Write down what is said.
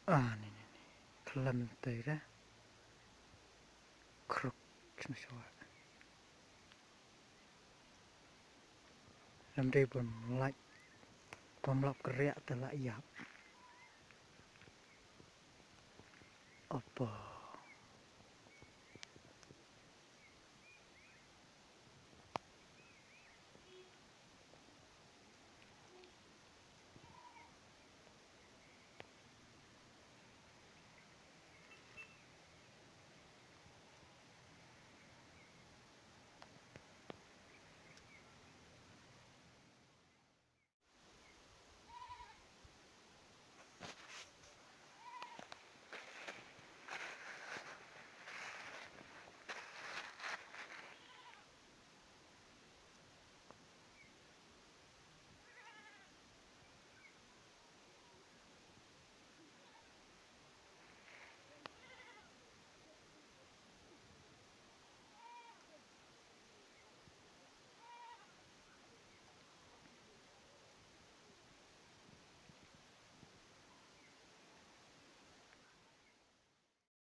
Ni kelam tera kruk kena Lamdai pun like pemlap kerja telah iap apa